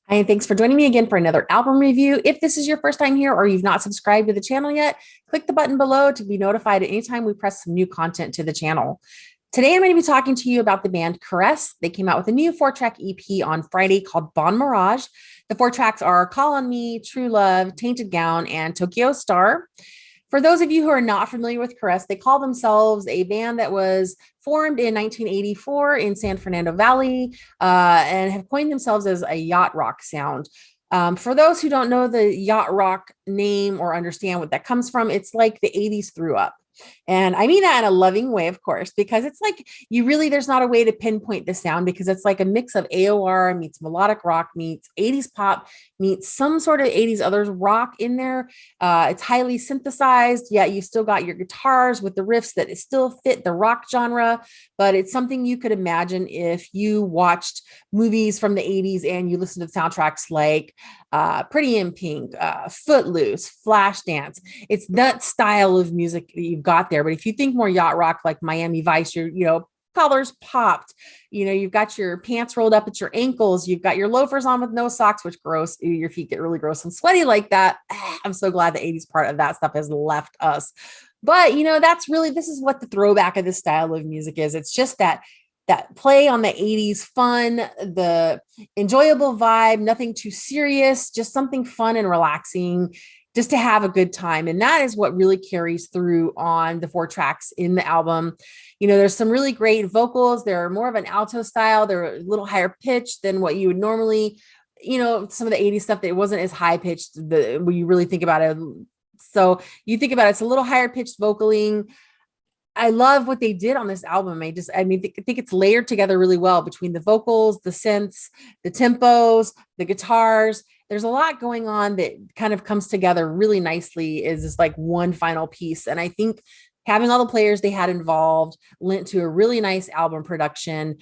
Hi, and thanks for joining me again for another album review. If this is your first time here or you've not subscribed to the channel yet, click the button below to be notified at any time we press some new content to the channel. Today, I'm going to be talking to you about the band Karess. They came out with a new 4-track EP on Friday called Bon Mirage. The 4 tracks are Call on Me, True Love, Tainted Gown, and Tokyo Star. For those of you who are not familiar with Karess, they call themselves a band that was formed in 1984 in San Fernando Valley and have coined themselves as a yacht rock sound. For those who don't know the yacht rock name or understand what that comes from, it's like the 80s threw up. And I mean that in a loving way, of course, because it's like there's not a way to pinpoint the sound because it's like a mix of AOR meets melodic rock meets 80s pop meets some sort of 80s others rock in there. It's highly synthesized, yet you still got your guitars with the riffs that still fit the rock genre, but it's something you could imagine if you watched movies from the 80s and you listened to the soundtracks like Pretty in Pink, Footloose, Flashdance. It's that style of music that you've got there. But if you think more yacht rock like Miami Vice, collars popped, you've got your pants rolled up at your ankles, you've got your loafers on with no socks, which gross, your feet get really gross and sweaty like that. I'm so glad the 80s part of that stuff has left us. But this is what the throwback of this style of music is. It's just that play on the 80s fun, the enjoyable vibe, nothing too serious, just something fun and relaxing, just to have a good time. And that is what really carries through on the 4 tracks in the album. There's some really great vocals. They're more of an alto style. They're a little higher pitched than what you would normally, some of the 80s stuff that wasn't as high pitched when you really think about it. So you think about it, it's a little higher pitched vocaling. I love what they did on this album. I think it's layered together really well between the vocals, the synths, the tempos, the guitars. There's a lot going on that kind of comes together really nicely is just like one final piece. And I think having all the players they had involved lent to a really nice album production.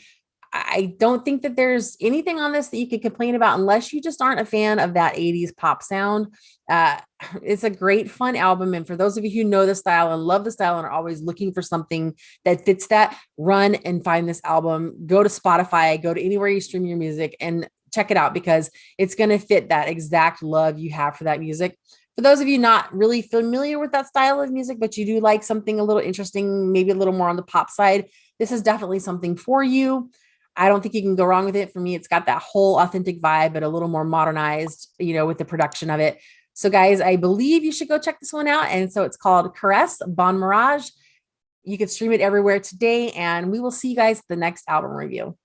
I don't think that there's anything on this that you could complain about unless you just aren't a fan of that 80s pop sound. Uh, it's a great, fun album. And for those of you who know the style and love the style and are always looking for something that fits that, run and find this album. Go to Spotify, go to anywhere you stream your music and check it out because it's going to fit that exact love you have for that music. For those of you not really familiar with that style of music, but you do like something a little interesting, maybe a little more on the pop side, this is definitely something for you. I don't think you can go wrong with it. For me, it's got that whole authentic vibe, but a little more modernized, with the production of it. So guys, I believe you should go check this one out. And so it's called Karess Bon Mirage. You can stream it everywhere today, and we will see you guys at the next album review.